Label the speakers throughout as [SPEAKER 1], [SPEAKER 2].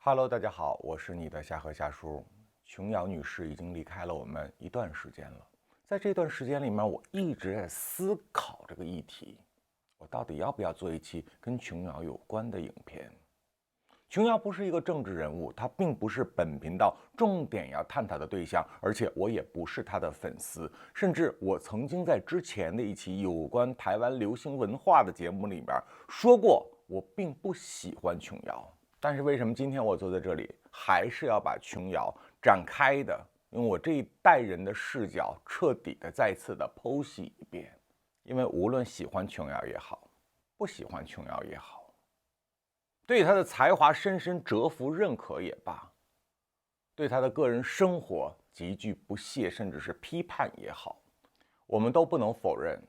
[SPEAKER 1] Hello， 大家好，我是你的夏禾夏叔。琼瑶女士已经离开了我们一段时间了，在这段时间里面，我一直在思考这个议题：我到底要不要做一期跟琼瑶有关的影片？琼瑶不是一个政治人物，她并不是本频道重点要探讨的对象，而且我也不是她的粉丝，甚至我曾经在之前的一期有关台湾流行文化的节目里面说过，我并不喜欢琼瑶。但是为什么今天我坐在这里，还是要把琼瑶展开的，用我这一代人的视角，彻底的再次的剖析一遍？因为无论喜欢琼瑶也好，不喜欢琼瑶也好，对她的才华深深折服认可也罢，对她的个人生活极具不屑甚至是批判也好，我们都不能否认，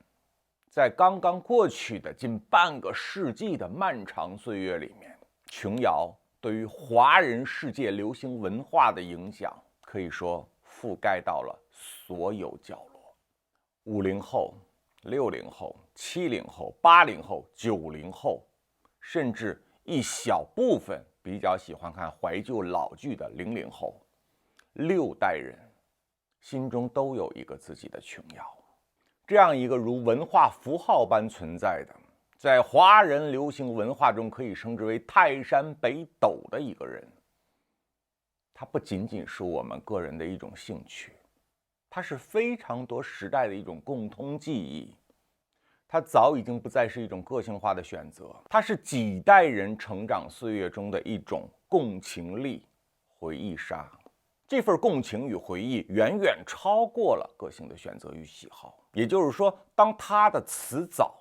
[SPEAKER 1] 在刚刚过去的近半个世纪的漫长岁月里面，琼瑶对于华人世界流行文化的影响，可以说覆盖到了所有角落。50后、60后、70后、80后、90后，甚至一小部分比较喜欢看怀旧老剧的00后，6代人心中都有一个自己的琼瑶，这样一个如文化符号般存在的，在华人流行文化中可以称之为泰山北斗的一个人。他不仅仅是我们个人的一种兴趣，它是非常多时代的一种共通记忆，它早已经不再是一种个性化的选择，它是几代人成长岁月中的一种共情力、回忆杀。这份共情与回忆远远超过了个性的选择与喜好。也就是说，当他的词藻，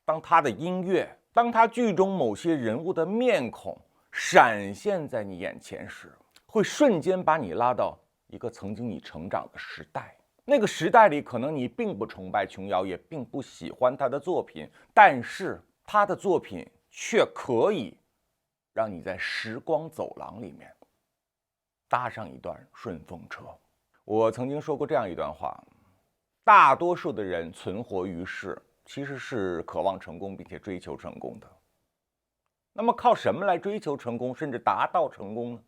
[SPEAKER 1] 当他的音乐，当他剧中某些人物的面孔闪现在你眼前时，会瞬间把你拉到一个曾经你成长的时代。那个时代里，可能你并不崇拜琼瑶，也并不喜欢她的作品，但是她的作品却可以让你在时光走廊里面搭上一段顺风车。我曾经说过这样一段话：大多数的人存活于世，其实是渴望成功并且追求成功的。那么靠什么来追求成功，甚至达到成功呢？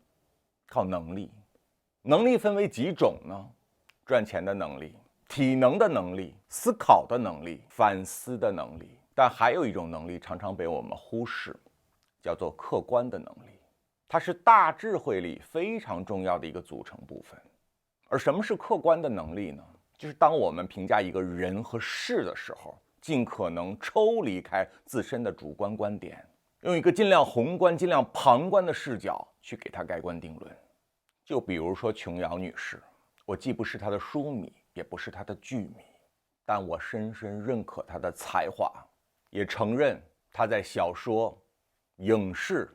[SPEAKER 1] 靠能力。能力分为几种呢？赚钱的能力、体能的能力、思考的能力、反思的能力。但还有一种能力常常被我们忽视，叫做客观的能力。它是大智慧里非常重要的一个组成部分。而什么是客观的能力呢？就是当我们评价一个人和事的时候，尽可能抽离开自身的主观观点，用一个尽量宏观、尽量旁观的视角去给他盖棺定论。就比如说琼瑶女士，我既不是她的书迷，也不是她的剧迷，但我深深认可她的才华，也承认她在小说、影视、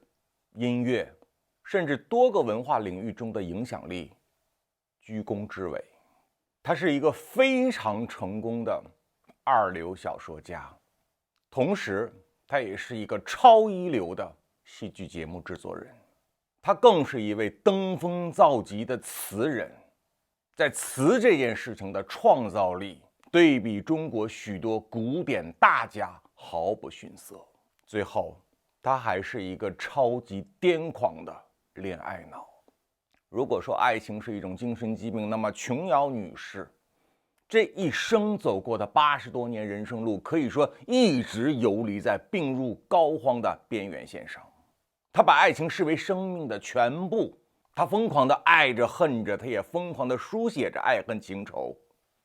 [SPEAKER 1] 音乐，甚至多个文化领域中的影响力居功至伟。她是一个非常成功的二流小说家，同时她也是一个超一流的戏剧节目制作人，她更是一位登峰造极的词人，在词这件事情的创造力对比中国许多古典大家毫不逊色。最后她还是一个超级癫狂的恋爱脑。如果说爱情是一种精神疾病，那么琼瑶女士这一生走过的80多年人生路，可以说一直游离在病入膏肓的边缘线上。她把爱情视为生命的全部，她疯狂的爱着恨着，她也疯狂的书写着爱恨情仇。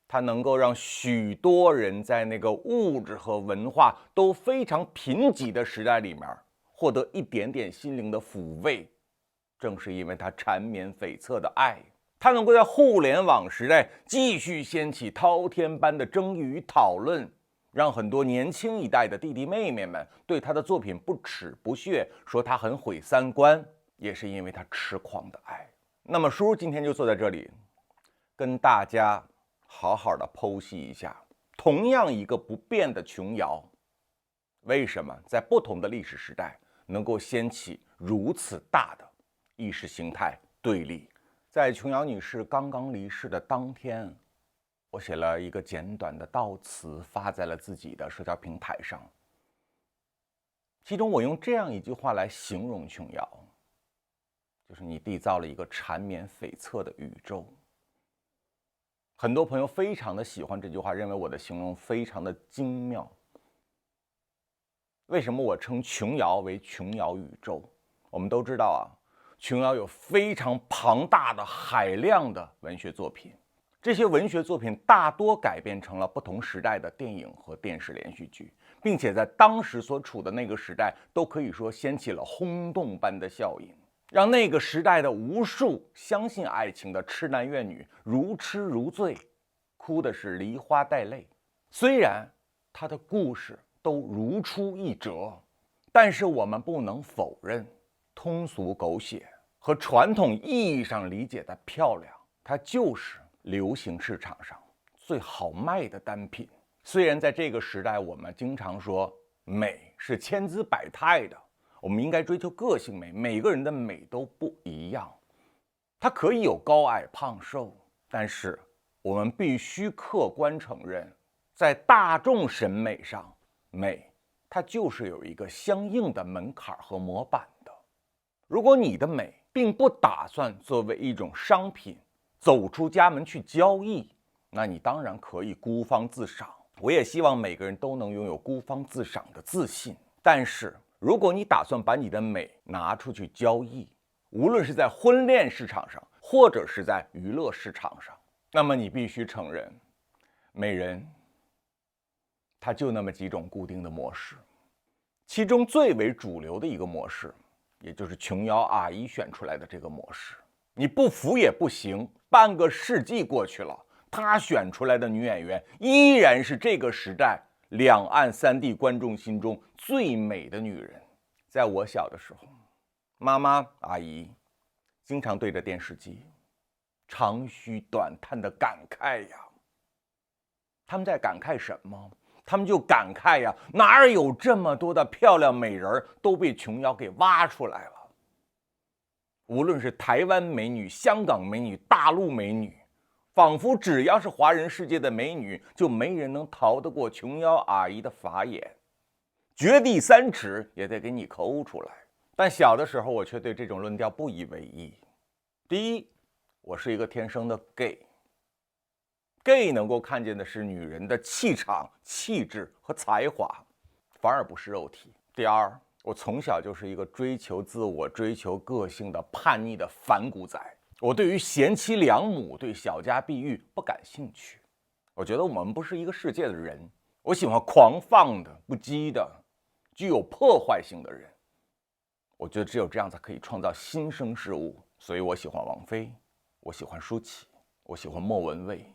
[SPEAKER 1] 她能够让许多人在那个物质和文化都非常贫瘠的时代里面获得一点点心灵的抚慰，正是因为她缠绵悱恻的爱，它能够在互联网时代继续掀起滔天般的争议与讨论，让很多年轻一代的弟弟妹妹们对他的作品不耻不屑，说他很毁三观，也是因为他痴狂的爱。那么叔今天就坐在这里，跟大家好好的剖析一下，同样一个不变的琼瑶，为什么在不同的历史时代能够掀起如此大的意识形态对立。在琼瑶女士刚刚离世的当天，我写了一个简短的悼词，发在了自己的社交平台上。其中我用这样一句话来形容琼瑶，就是你缔造了一个缠绵悱恻的宇宙。很多朋友非常的喜欢这句话，认为我的形容非常的精妙。为什么我称琼瑶为琼瑶宇宙？我们都知道啊，琼瑶有非常庞大的海量的文学作品，这些文学作品大多改编成了不同时代的电影和电视连续剧，并且在当时所处的那个时代都可以说掀起了轰动般的效应，让那个时代的无数相信爱情的痴男怨女如痴如醉，哭的是梨花带泪。虽然他的故事都如出一辙，但是我们不能否认，通俗狗血和传统意义上理解的漂亮，它就是流行市场上最好卖的单品。虽然在这个时代，我们经常说美是千姿百态的，我们应该追求个性美，每个人的美都不一样，它可以有高矮胖瘦，但是我们必须客观承认，在大众审美上，美它就是有一个相应的门槛和模板的。如果你的美并不打算作为一种商品走出家门去交易，那你当然可以孤芳自赏。我也希望每个人都能拥有孤芳自赏的自信。但是如果你打算把你的美拿出去交易，无论是在婚恋市场上或者是在娱乐市场上，那么你必须承认，美人它就那么几种固定的模式，其中最为主流的一个模式，也就是琼瑶阿姨选出来的这个模式。你不服也不行，半个世纪过去了，她选出来的女演员依然是这个时代两岸三地观众心中最美的女人。在我小的时候，妈妈阿姨经常对着电视机长吁短叹的感慨呀。他们在感慨什么？他们就感慨呀，哪有这么多的漂亮美人都被琼瑶给挖出来了。无论是台湾美女、香港美女、大陆美女，仿佛只要是华人世界的美女，就没人能逃得过琼瑶阿姨的法眼，掘地三尺也得给你抠出来。但小的时候，我却对这种论调不以为意。第一，我是一个天生的 gay 能够看见的是女人的气场、气质和才华，反而不是肉体。第二，我从小就是一个追求自我、追求个性的叛逆的反骨仔。我对于贤妻良母、对小家碧玉不感兴趣。我觉得我们不是一个世界的人。我喜欢狂放的、不羁的、具有破坏性的人。我觉得只有这样才可以创造新生事物。所以我喜欢王菲，我喜欢舒淇，我喜欢莫文蔚。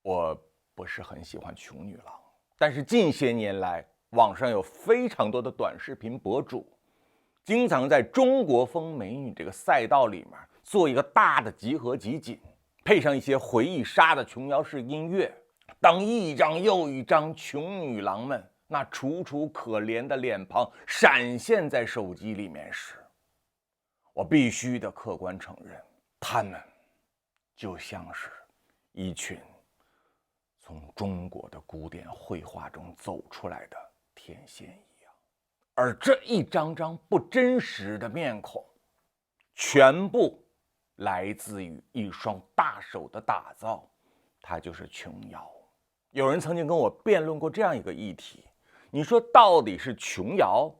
[SPEAKER 1] 我不是很喜欢穷女郎，但是近些年来，网上有非常多的短视频博主，经常在中国风美女这个赛道里面做一个大的集合集锦，配上一些回忆杀的琼瑶式音乐，当一张又一张穷女郎们那楚楚可怜的脸庞闪现在手机里面时，我必须得客观承认，她们就像是一群从中国的古典绘画中走出来的天仙一样，而这一张张不真实的面孔，全部来自于一双大手的打造，它就是琼瑶。有人曾经跟我辩论过这样一个议题，你说到底是琼瑶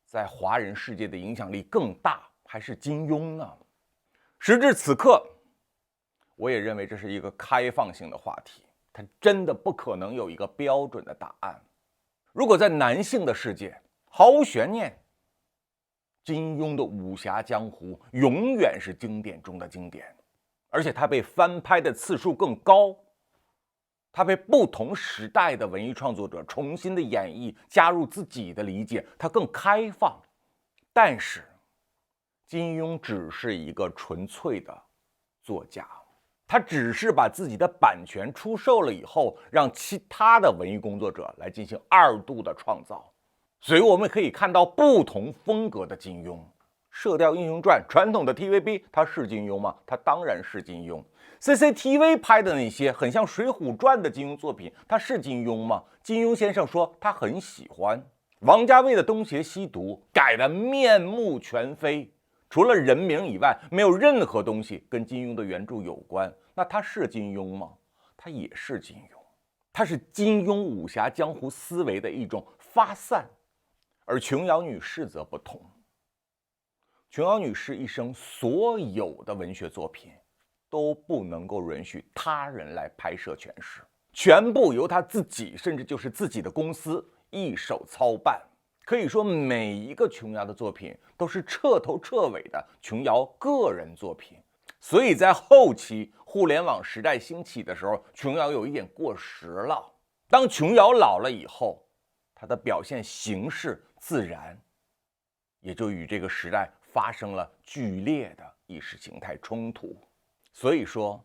[SPEAKER 1] 在华人世界的影响力更大，还是金庸呢？时至此刻，我也认为这是一个开放性的话题，它真的不可能有一个标准的答案。如果在男性的世界，毫无悬念，金庸的武侠江湖永远是经典中的经典。而且它被翻拍的次数更高，它被不同时代的文艺创作者重新的演绎，加入自己的理解，它更开放。但是金庸只是一个纯粹的作家，他只是把自己的版权出售了以后，让其他的文艺工作者来进行二度的创造。所以我们可以看到不同风格的金庸。射雕英雄传传统的 TVB 它是金庸吗？它当然是金庸。CCTV 拍的那些很像水浒传的金庸作品，它是金庸吗？金庸先生说他很喜欢。王家卫的东邪西毒改得面目全非，除了人名以外，没有任何东西跟金庸的原著有关。那他是金庸吗？他也是金庸，他是金庸武侠江湖思维的一种发散。而琼瑶女士则不同，琼瑶女士一生所有的文学作品都不能够允许他人来拍摄诠释，全部由她自己，甚至就是自己的公司一手操办。可以说每一个琼瑶的作品都是彻头彻尾的琼瑶个人作品。所以在后期互联网时代兴起的时候，琼瑶有一点过时了。当琼瑶老了以后，她的表现形式自然也就与这个时代发生了剧烈的意识形态冲突。所以说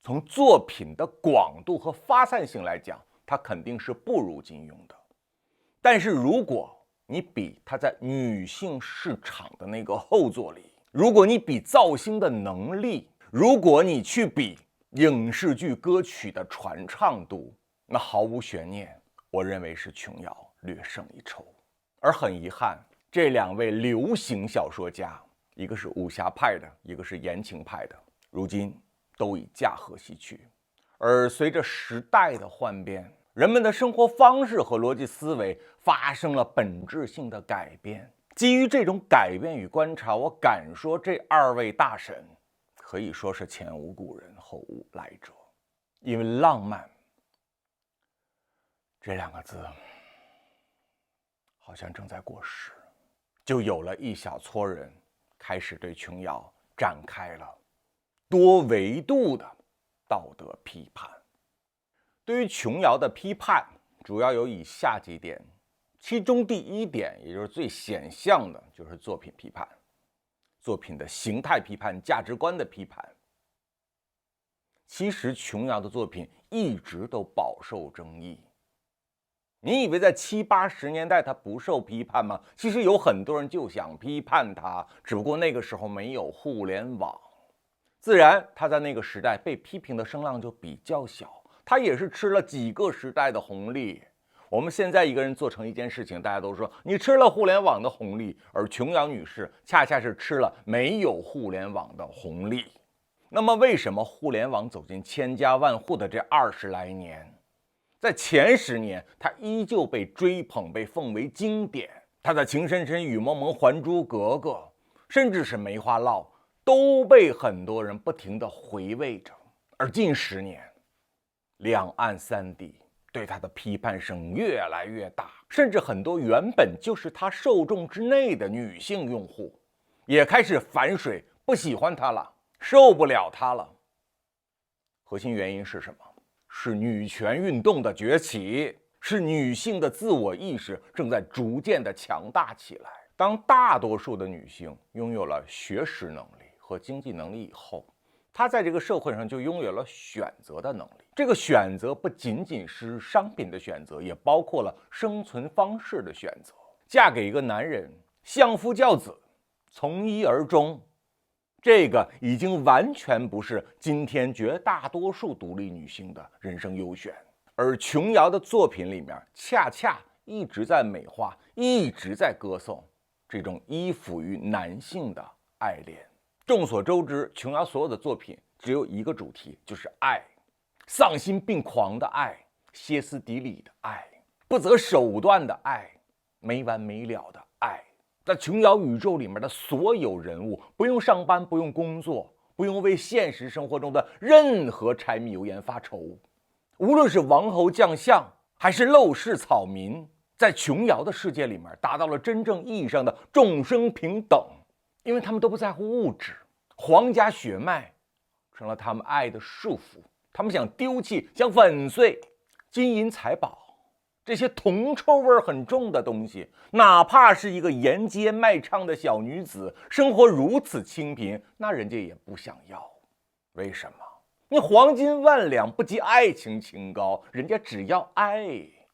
[SPEAKER 1] 从作品的广度和发散性来讲，它肯定是不如金庸的。但是如果你比它在女性市场的那个后坐力，如果你比造星的能力，如果你去比影视剧歌曲的传唱度，那毫无悬念，我认为是琼瑶略胜一筹。而很遗憾，这两位流行小说家，一个是武侠派的，一个是言情派的，如今都已驾鹤西去。而随着时代的换变，人们的生活方式和逻辑思维发生了本质性的改变。基于这种改变与观察，我敢说这二位大神可以说是前无古人后无来者。因为浪漫这两个字好像正在过时，就有了一小撮人开始对琼瑶展开了多维度的道德批判。对于琼瑶的批判主要有以下几点，其中第一点，也就是最显象的，就是作品批判，作品的形态批判、价值观的批判。其实琼瑶的作品一直都饱受争议。你以为在70、80年代它不受批判吗？其实有很多人就想批判它，只不过那个时候没有互联网，自然它在那个时代被批评的声浪就比较小。它也是吃了几个时代的红利。我们现在一个人做成一件事情，大家都说你吃了互联网的红利，而琼瑶女士恰恰是吃了没有互联网的红利。那么为什么互联网走进千家万户的这20来年，在前10年她依旧被追捧，被奉为经典？她的《情深深雨蒙蒙》《还珠格格》，甚至是《梅花烙》，都被很多人不停地回味着。而近10年，两岸三地对他的批判声越来越大，甚至很多原本就是他受众之内的女性用户也开始反水，不喜欢他了，受不了他了。核心原因是什么？是女权运动的崛起，是女性的自我意识正在逐渐的强大起来。当大多数的女性拥有了学识能力和经济能力以后，她在这个社会上就拥有了选择的能力。这个选择不仅仅是商品的选择，也包括了生存方式的选择。嫁给一个男人，相夫教子，从一而终，这个已经完全不是今天绝大多数独立女性的人生优选。而琼瑶的作品里面，恰恰一直在美化，一直在歌颂这种依附于男性的爱恋。众所周知，琼瑶所有的作品只有一个主题，就是爱，丧心病狂的爱，歇斯底里的爱，不择手段的爱，没完没了的爱。在琼瑶宇宙里面的所有人物，不用上班，不用工作，不用为现实生活中的任何柴米油盐发愁，无论是王侯将相还是陋室草民，在琼瑶的世界里面达到了真正意义上的众生平等。因为他们都不在乎物质，皇家血脉成了他们爱的束缚。他们想丢弃，想粉碎金银财宝这些铜臭味很重的东西。哪怕是一个沿街卖唱的小女子，生活如此清贫，那人家也不想要。为什么？你黄金万两不及爱情清高，人家只要爱。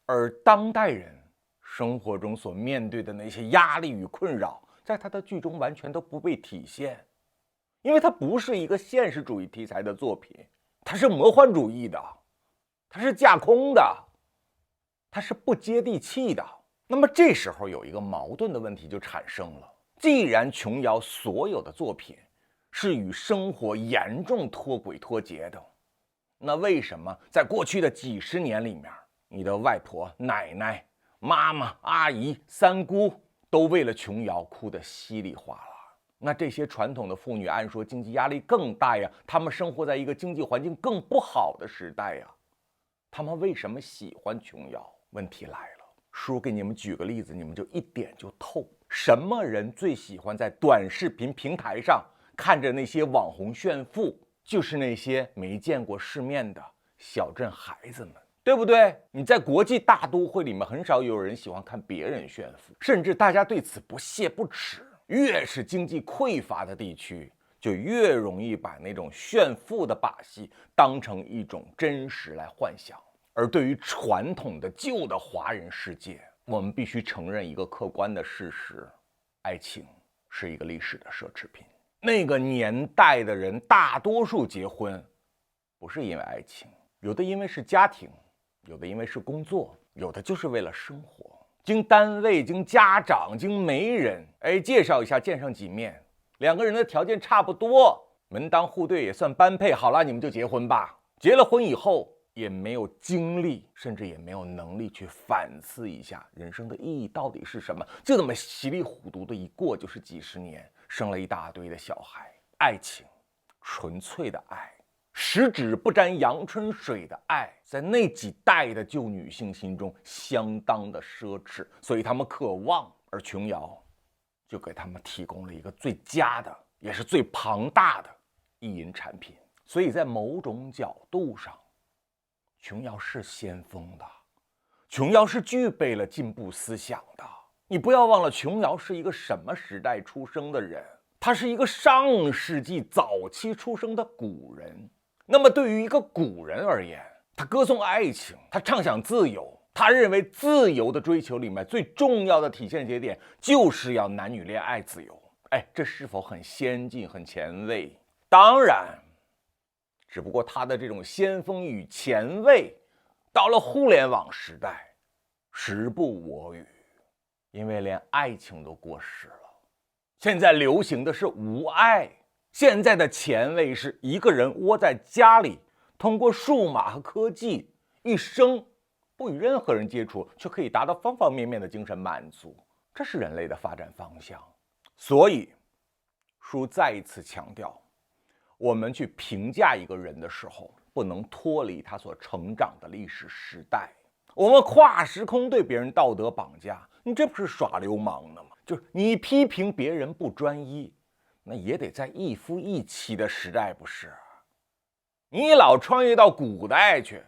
[SPEAKER 1] 而当代人生活中所面对的那些压力与困扰，在他的剧中完全都不被体现，因为它不是一个现实主义题材的作品，它是魔幻主义的，它是架空的，它是不接地气的。那么这时候有一个矛盾的问题就产生了，既然琼瑶所有的作品是与生活严重脱轨脱节的，那为什么在过去的几十年里面，你的外婆、奶奶、妈妈、阿姨、三姑都为了琼瑶哭得稀里哗啦？那这些传统的妇女按说经济压力更大呀，她们生活在一个经济环境更不好的时代呀，她们为什么喜欢琼瑶？问题来了，叔给你们举个例子，你们就一点就透。什么人最喜欢在短视频平台上看着那些网红炫富？就是那些没见过世面的小镇孩子们，对不对？你在国际大都会里面，很少有人喜欢看别人炫富，甚至大家对此不屑不耻。越是经济匮乏的地区，就越容易把那种炫富的把戏当成一种真实来幻想。而对于传统的旧的华人世界，我们必须承认一个客观的事实：爱情是一个历史的奢侈品。那个年代的人大多数结婚不是因为爱情，有的因为是家庭，有的因为是工作，有的就是为了生活。经单位、经家长、经媒人介绍一下，见上几面，两个人的条件差不多，门当户对也算般配，好了，你们就结婚吧。结了婚以后也没有精力，甚至也没有能力去反思一下人生的意义到底是什么，就这么稀里糊涂的一过就是几十年，生了一大堆的小孩。爱情，纯粹的爱，十指不沾阳春水的爱，在那几代的旧女性心中相当的奢侈，所以她们渴望，而琼瑶就给她们提供了一个最佳的，也是最庞大的意淫产品。所以在某种角度上，琼瑶是先锋的，琼瑶是具备了进步思想的。你不要忘了，琼瑶是一个什么时代出生的人？她是一个上世纪早期出生的古人。那么对于一个古人而言，他歌颂爱情，他畅想自由，他认为自由的追求里面最重要的体现节点就是要男女恋爱自由。这是否很先进、很前卫？当然，只不过他的这种先锋与前卫，到了互联网时代，时不我与，因为连爱情都过时了。现在流行的是无爱。现在的前卫是一个人窝在家里，通过数码和科技，一生不与任何人接触，却可以达到方方面面的精神满足。这是人类的发展方向。所以，书再一次强调，我们去评价一个人的时候，不能脱离他所成长的历史时代。我们跨时空对别人道德绑架，你这不是耍流氓呢吗？就是你批评别人不专一，那也得在一夫一妻的时代，不是？你老穿越到古代去，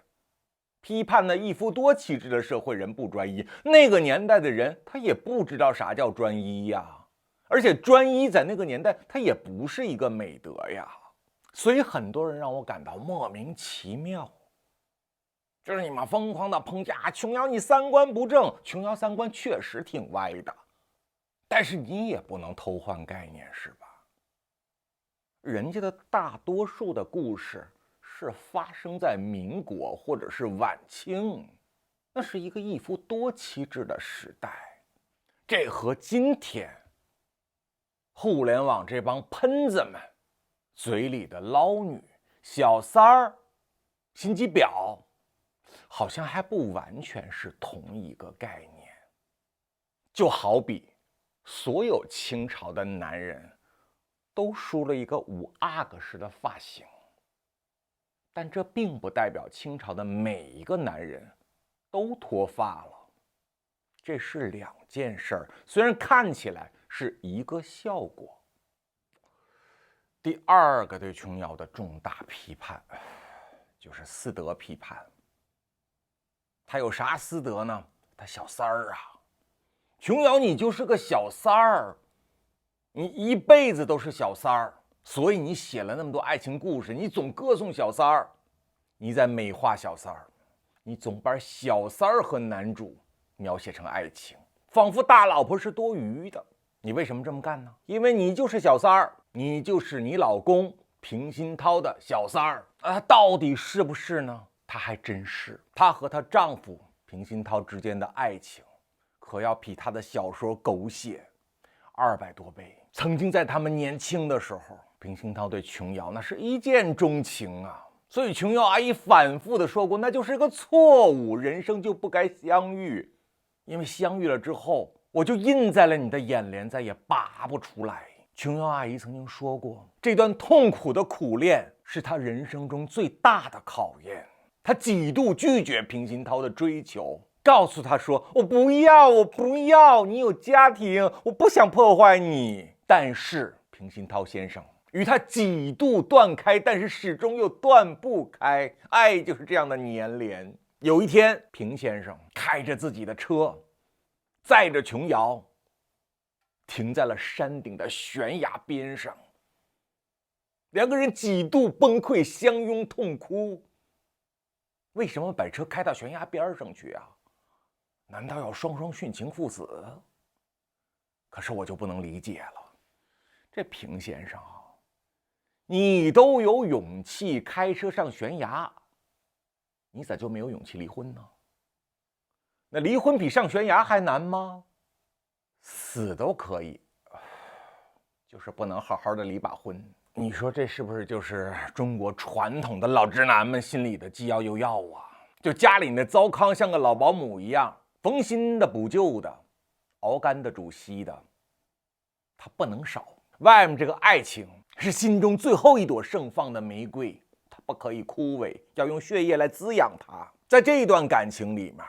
[SPEAKER 1] 批判那一夫多妻制的社会人不专一。那个年代的人他也不知道啥叫专一呀，而且专一在那个年代他也不是一个美德呀。所以很多人让我感到莫名其妙，就是你们疯狂的抨击琼瑶你三观不正。琼瑶三观确实挺歪的，但是你也不能偷换概念，是吧？人家的大多数的故事是发生在民国或者是晚清，那是一个一夫多妻制的时代。这和今天互联网这帮喷子们嘴里的捞女、小三儿、心机婊，好像还不完全是同一个概念。就好比所有清朝的男人都梳了一个五阿哥式的发型，但这并不代表清朝的每一个男人都脱发了，这是两件事儿，虽然看起来是一个效果。第二个对琼瑶的重大批判，就是私德批判。他有啥私德呢？他小三儿啊，琼瑶你就是个小三儿，你一辈子都是小三儿，所以你写了那么多爱情故事，你总歌颂小三儿，你在美化小三儿，你总把小三儿和男主描写成爱情，仿佛大老婆是多余的。你为什么这么干呢？因为你就是小三儿，你就是你老公平鑫涛的小三儿啊！到底是不是呢？她还真是。她和她丈夫平鑫涛之间的爱情，可要比她的小说狗血200多倍。曾经在他们年轻的时候，平鑫涛对琼瑶那是一见钟情啊。所以琼瑶阿姨反复的说过，那就是个错误，人生就不该相遇，因为相遇了之后，我就印在了你的眼帘，再也拔不出来。琼瑶阿姨曾经说过，这段痛苦的苦恋是她人生中最大的考验。她几度拒绝平鑫涛的追求，告诉他说：“我不要，你有家庭，我不想破坏你。”但是平鑫涛先生与他几度断开，但是始终又断不开。爱就是这样的粘连。有一天，平先生开着自己的车，载着琼瑶，停在了山顶的悬崖边上，两个人几度崩溃，相拥痛哭。为什么把车开到悬崖边上去啊？难道要双双殉情赴死？可是我就不能理解了，这平先生啊，你都有勇气开车上悬崖，你咋就没有勇气离婚呢？那离婚比上悬崖还难吗？死都可以，就是不能好好的离把婚。你说这是不是就是中国传统的老直男们心里的既要又要啊？就家里那糟糠像个老保姆一样，缝新的补旧的，熬干的煮稀的，它不能少。外面这个爱情是心中最后一朵盛放的玫瑰，它不可以枯萎，要用血液来滋养它。在这段感情里面，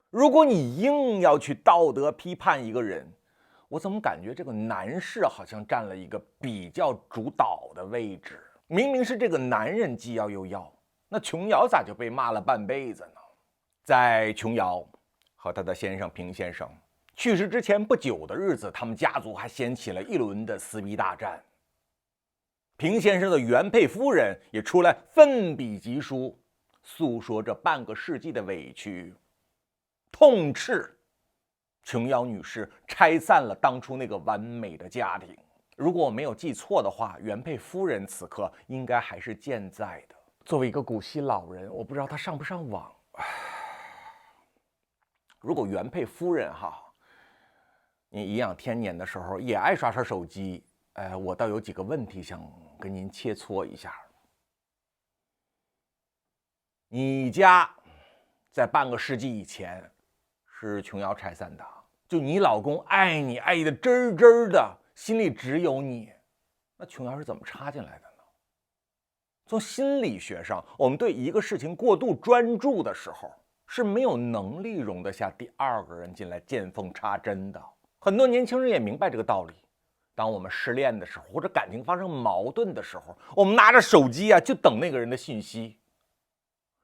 [SPEAKER 1] 如果你硬要去道德批判一个人，我怎么感觉这个男士好像占了一个比较主导的位置？明明是这个男人既要又要，那琼瑶咋就被骂了半辈子呢？在琼瑶和她的先生平先生去世之前不久的日子，他们家族还掀起了一轮的撕逼大战。平先生的原配夫人也出来奋笔疾书，诉说这半个世纪的委屈，痛斥琼瑶女士拆散了当初那个完美的家庭。如果我没有记错的话，原配夫人此刻应该还是健在的。作为一个古稀老人，我不知道她上不上网。如果原配夫人哈，你颐养天年的时候也爱刷手机，我倒有几个问题想跟您切磋一下。你家在半个世纪以前是琼瑶拆散的，就你老公爱你爱的真真的，心里只有你，那琼瑶是怎么插进来的呢？从心理学上，我们对一个事情过度专注的时候，是没有能力容得下第二个人进来见缝插针的。很多年轻人也明白这个道理。当我们失恋的时候，或者感情发生矛盾的时候，我们拿着手机啊，就等那个人的信息。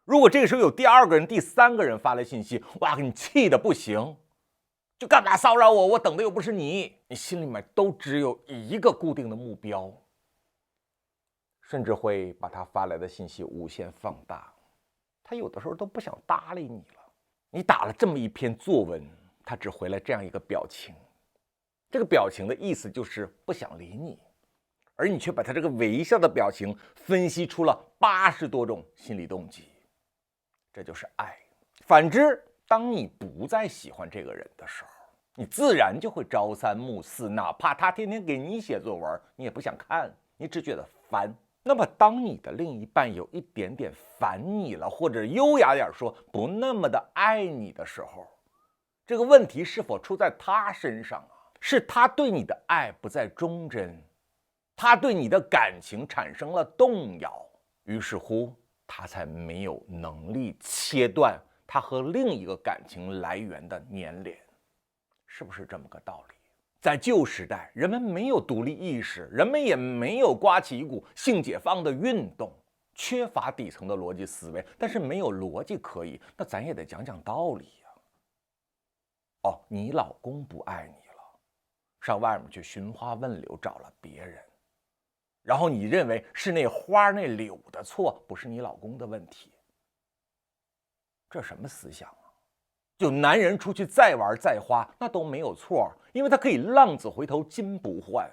[SPEAKER 1] 如果这个时候有第二个人、第三个人发来信息，哇，给你气得不行，就干嘛骚扰我？我等的又不是你，你心里面都只有一个固定的目标，甚至会把他发来的信息无限放大。他有的时候都不想搭理你了。你打了这么一篇作文，他只回来这样一个表情，这个表情的意思就是不想理你，而你却把他这个微笑的表情分析出了80多种心理动机，这就是爱。反之，当你不再喜欢这个人的时候，你自然就会朝三暮四，哪怕他天天给你写作文，你也不想看，你只觉得烦。那么当你的另一半有一点点烦你了，或者优雅点说不那么的爱你的时候，这个问题是否出在他身上啊？是他对你的爱不再忠贞，他对你的感情产生了动摇，于是乎他才没有能力切断他和另一个感情来源的粘连，是不是这么个道理？在旧时代，人们没有独立意识，人们也没有刮起一股性解放的运动，缺乏底层的逻辑思维。但是没有逻辑可以，那咱也得讲讲道理呀。哦，你老公不爱你了，上外面去寻花问柳找了别人，然后你认为是那花那柳的错，不是你老公的问题，这什么思想啊？就男人出去再玩再花，那都没有错，因为他可以浪子回头金不换，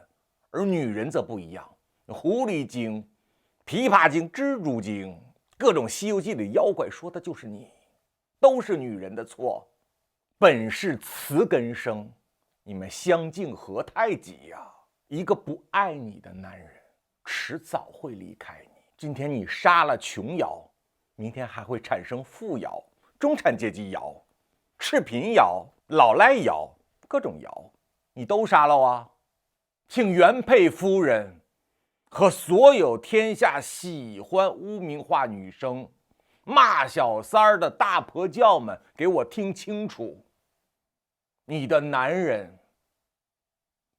[SPEAKER 1] 而女人则不一样，狐狸精、琵琶精、蜘蛛精，各种《西游记》里妖怪说的就是你，都是女人的错。本是雌根生，你们相敬何太急呀？一个不爱你的男人，迟早会离开你。今天你杀了琼瑶，明天还会产生富瑶、中产阶级瑶、赤贫瑶、老赖瑶，各种瑶，你都杀了啊！请原配夫人和所有天下喜欢污名化女生、骂小三儿的大婆教们，给我听清楚。你的男人，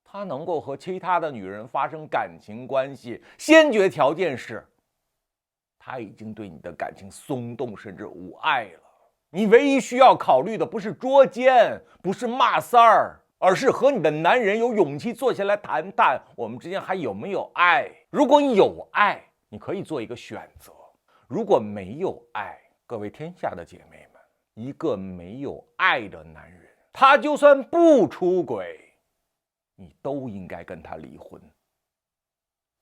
[SPEAKER 1] 他能够和其他的女人发生感情关系，先决条件是他已经对你的感情松动，甚至无爱了。你唯一需要考虑的不是捉奸，不是骂三儿，而是和你的男人有勇气坐下来谈谈，我们之间还有没有爱。如果你有爱，你可以做一个选择；如果没有爱，各位天下的姐妹们，一个没有爱的男人，他就算不出轨，你都应该跟他离婚，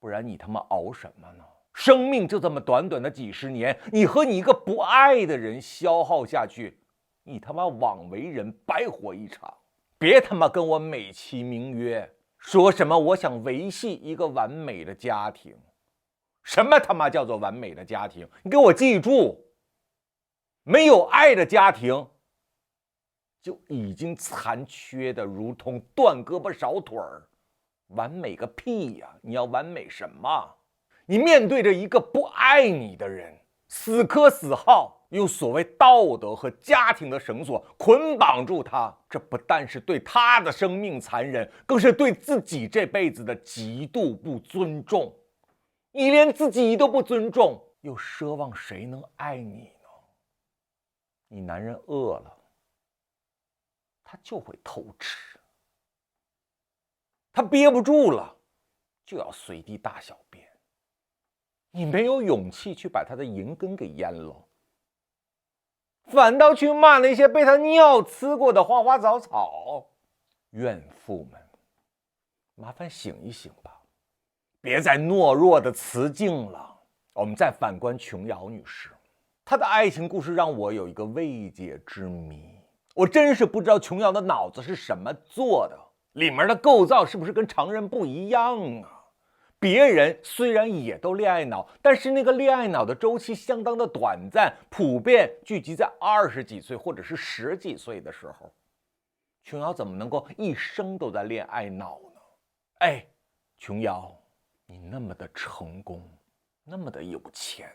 [SPEAKER 1] 不然你他妈熬什么呢？生命就这么短短的几十年，你和你一个不爱的人消耗下去，你他妈枉为人，白活一场。别他妈跟我美其名曰说什么我想维系一个完美的家庭，什么他妈叫做完美的家庭？你给我记住，没有爱的家庭就已经残缺的如同断胳膊少腿儿，完美个屁呀！你要完美什么？你面对着一个不爱你的人，死磕死耗，用所谓道德和家庭的绳索捆绑住他，这不但是对他的生命残忍，更是对自己这辈子的极度不尊重。你连自己都不尊重，又奢望谁能爱你呢？你男人饿了，他就会偷吃，他憋不住了，就要随地大小便。你没有勇气去把他的银根给淹了，反倒去骂那些被他尿呲过的花花草草。怨妇们，麻烦醒一醒吧，别再懦弱的雌竞了。我们再反观琼瑶女士，她的爱情故事让我有一个未解之谜。我真是不知道琼瑶的脑子是什么做的，里面的构造是不是跟常人不一样啊？别人虽然也都恋爱脑，但是那个恋爱脑的周期相当的短暂，普遍聚集在20几岁或者是10几岁的时候。琼瑶怎么能够一生都在恋爱脑呢？哎，琼瑶，你那么的成功，那么的有钱，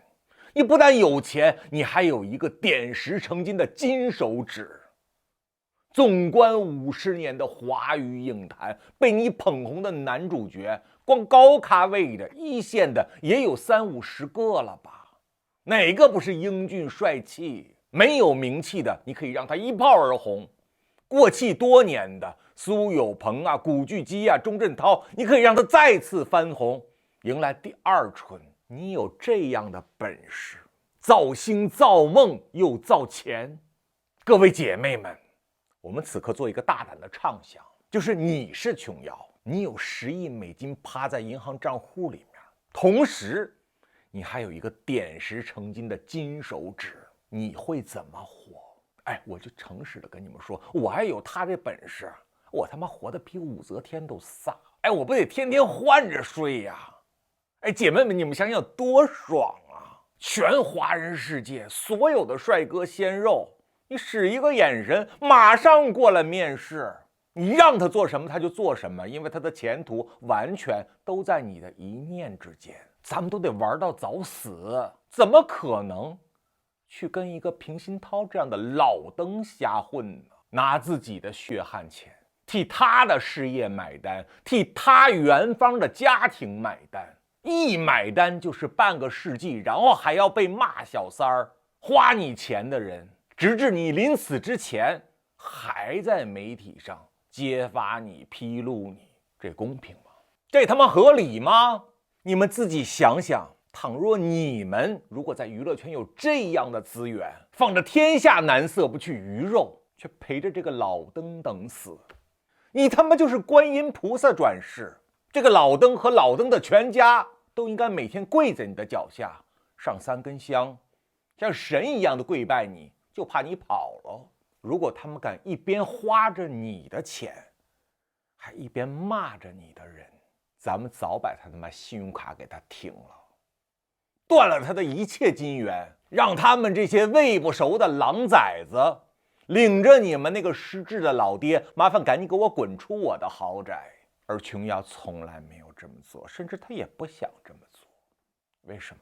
[SPEAKER 1] 你不但有钱，你还有一个点石成金的金手指。纵观50年的华语影坛，被你捧红的男主角，光高咖位的一线的也有30-50个了吧？哪个不是英俊帅气？没有名气的，你可以让他一炮而红；过气多年的苏有朋啊、古巨基啊、钟镇涛，你可以让他再次翻红，迎来第二春。你有这样的本事，造星造梦又造钱。各位姐妹们，我们此刻做一个大胆的畅想，就是你是琼瑶，你有10亿美金趴在银行账户里面，同时你还有一个点石成金的金手指，你会怎么活？哎，我就诚实的跟你们说，我还有他这本事，我他妈活得比武则天都飒。哎，我不得天天换着睡呀？哎，姐妹们，你们想想多爽啊！全华人世界所有的帅哥鲜肉，你使一个眼神，马上过来面试。你让他做什么他就做什么，因为他的前途完全都在你的一念之间。咱们都得玩到早死，怎么可能去跟一个平鑫涛这样的老登瞎混呢？拿自己的血汗钱替他的事业买单，替他元芳的家庭买单，一买单就是半个世纪，然后还要被骂小三儿，花你钱的人，直至你临死之前还在媒体上揭发你、披露你，这公平吗？这他妈合理吗？你们自己想想，倘若你们如果在娱乐圈有这样的资源，放着天下男色不去鱼肉，却陪着这个老登等死，你他妈就是观音菩萨转世，这个老登和老登的全家都应该每天跪在你的脚下，上3根香，像神一样的跪拜你，就怕你跑了。如果他们敢一边花着你的钱，还一边骂着你的人，咱们早把他妈信用卡给他停了，断了他的一切金源，让他们这些喂不熟的狼崽子领着你们那个失智的老爹，麻烦赶紧给我滚出我的豪宅。而琼瑶从来没有这么做，甚至他也不想这么做。为什么？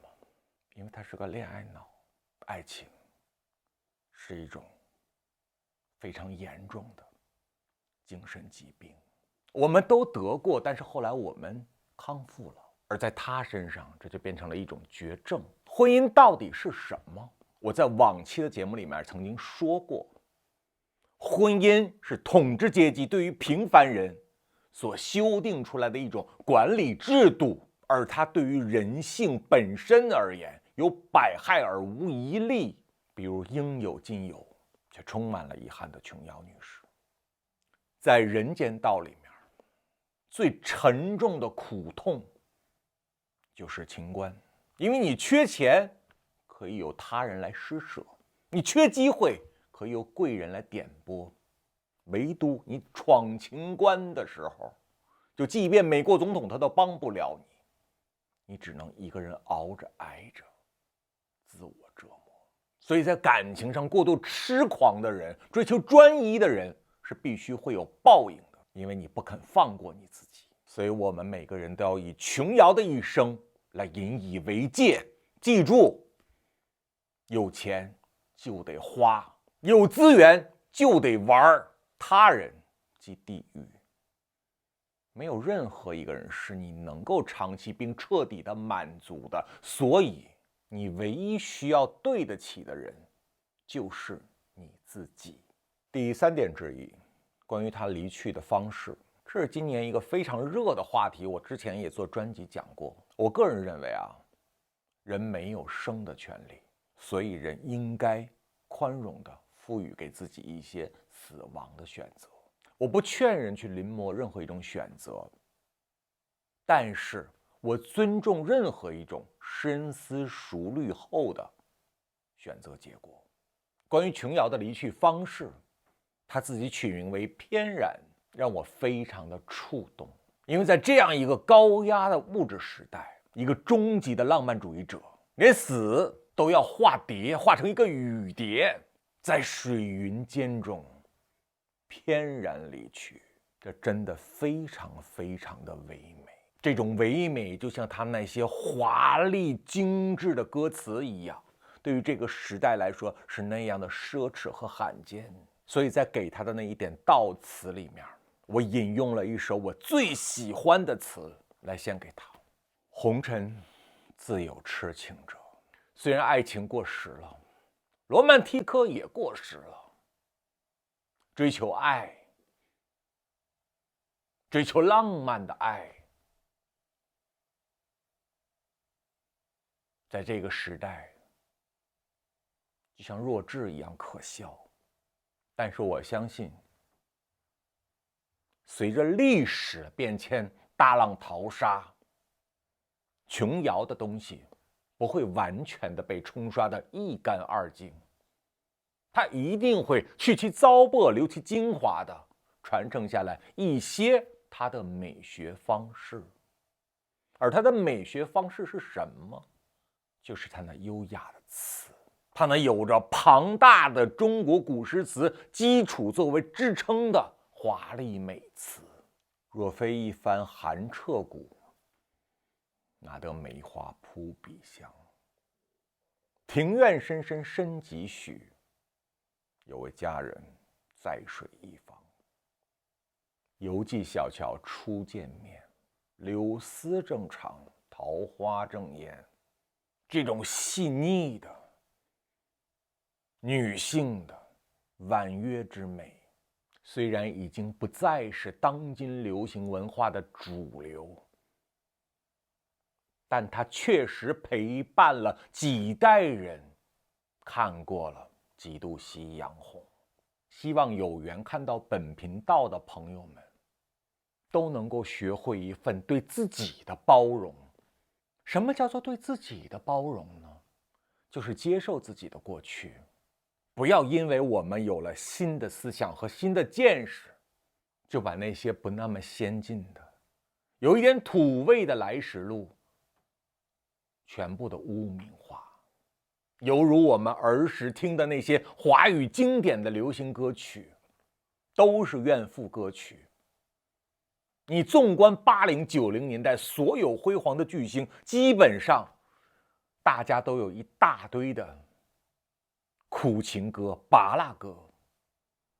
[SPEAKER 1] 因为他是个恋爱脑，爱情是一种非常严重的精神疾病，我们都得过，但是后来我们康复了。而在他身上，这就变成了一种绝症。婚姻到底是什么？我在往期的节目里面曾经说过，婚姻是统治阶级对于平凡人所修订出来的一种管理制度，而它对于人性本身而言，有百害而无一利。比如应有尽有，却充满了遗憾的琼瑶女士。在《人间道》里面，最沉重的苦痛就是情关，因为你缺钱，可以由他人来施舍；你缺机会，可以由贵人来点拨。唯独你闯情关的时候，就即便美国总统他都帮不了你，你只能一个人熬着挨着，自我折磨。所以在感情上过度痴狂的人，追求专一的人，是必须会有报应的，因为你不肯放过你自己。所以我们每个人都要以琼瑶的一生来引以为戒。记住，有钱就得花，有资源就得玩，他人即地狱。没有任何一个人是你能够长期并彻底的满足的，所以你唯一需要对得起的人就是你自己。第3点之一，关于他离去的方式，这是今年一个非常热的话题，我之前也做专辑讲过。我个人认为啊，人没有生的权利，所以人应该宽容地赋予给自己一些死亡的选择。我不劝人去临摹任何一种选择，但是我尊重任何一种深思熟虑后的选择结果。关于琼瑶的离去方式，她自己取名为翩然，让我非常的触动。因为在这样一个高压的物质时代，一个终极的浪漫主义者连死都要化蝶，化成一个雨蝶，在水云间中翩然离去，这真的非常非常的唯美。这种唯美就像他那些华丽精致的歌词一样，对于这个时代来说是那样的奢侈和罕见。所以在给他的那一点悼词里面，我引用了一首我最喜欢的词来献给他：红尘自有痴情者。虽然爱情过时了，罗曼蒂克也过时了，追求爱，追求浪漫的爱，在这个时代就像弱智一样可笑。但是我相信，随着历史变迁，大浪淘沙，琼瑶的东西不会完全的被冲刷得一干二净，它一定会去其糟粕，留其精华的传承下来一些它的美学方式。而它的美学方式是什么？就是它那优雅的词，它那有着庞大的中国古诗词基础作为支撑的华丽美词。若非一番寒彻骨，哪得梅花扑鼻香。庭院深深深几许，有位佳人在水一方。犹记小桥初见面，柳丝正长，桃花正艳。这种细腻的女性的婉约之美，虽然已经不再是当今流行文化的主流，但它确实陪伴了几代人看过了几度夕阳红。希望有缘看到本频道的朋友们都能够学会一份对自己的包容。什么叫做对自己的包容呢？就是接受自己的过去，不要因为我们有了新的思想和新的见识，就把那些不那么先进的、有一点土味的来时路全部的污名化。犹如我们儿时听的那些华语经典的流行歌曲，都是怨妇歌曲。你纵观80、90年代所有辉煌的巨星，基本上大家都有一大堆的苦情歌、拔蜡歌。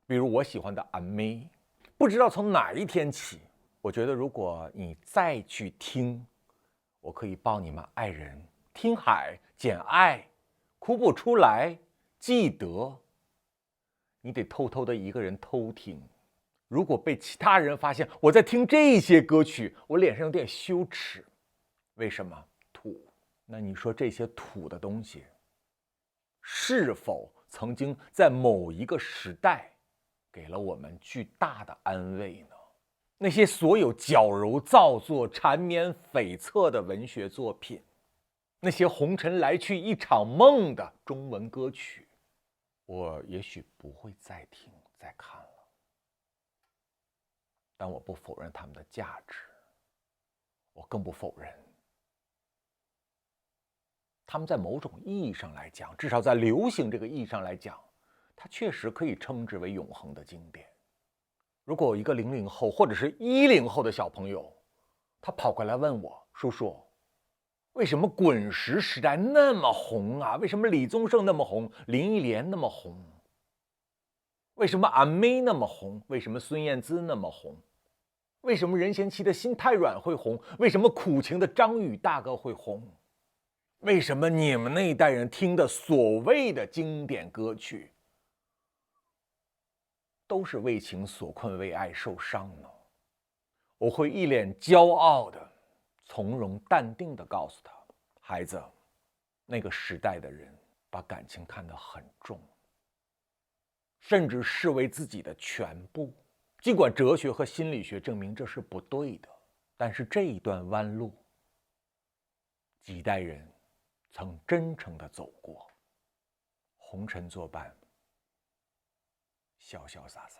[SPEAKER 1] 比如我喜欢的阿妹，不知道从哪一天起，我觉得如果你再去听，我可以抱你们爱人、听海、简爱，哭不出来，记得，你得偷偷的一个人偷听。如果被其他人发现我在听这些歌曲，我脸上有点羞耻。为什么？土。那你说这些土的东西，是否曾经在某一个时代给了我们巨大的安慰呢？那些所有矫揉造作、缠绵悱恻的文学作品，那些红尘来去一场梦的中文歌曲，我也许不会再听再看了。但我不否认他们的价值，我更不否认他们在某种意义上来讲，至少在流行这个意义上来讲，它确实可以称之为永恒的经典。如果有一个00后或者是10后的小朋友，他跑过来问我，叔叔，为什么滚石时代那么红啊？为什么李宗盛那么红，林忆莲那么红？为什么阿妹那么红？为什么孙燕姿那么红？为什么任贤齐的心太软会红？为什么苦情的张宇大哥会红？为什么你们那一代人听的所谓的经典歌曲都是为情所困、为爱受伤呢？我会一脸骄傲的、从容淡定的告诉他，孩子，那个时代的人把感情看得很重，甚至视为自己的全部。尽管哲学和心理学证明这是不对的，但是这一段弯路，几代人曾真诚地走过，红尘作伴，潇潇洒洒。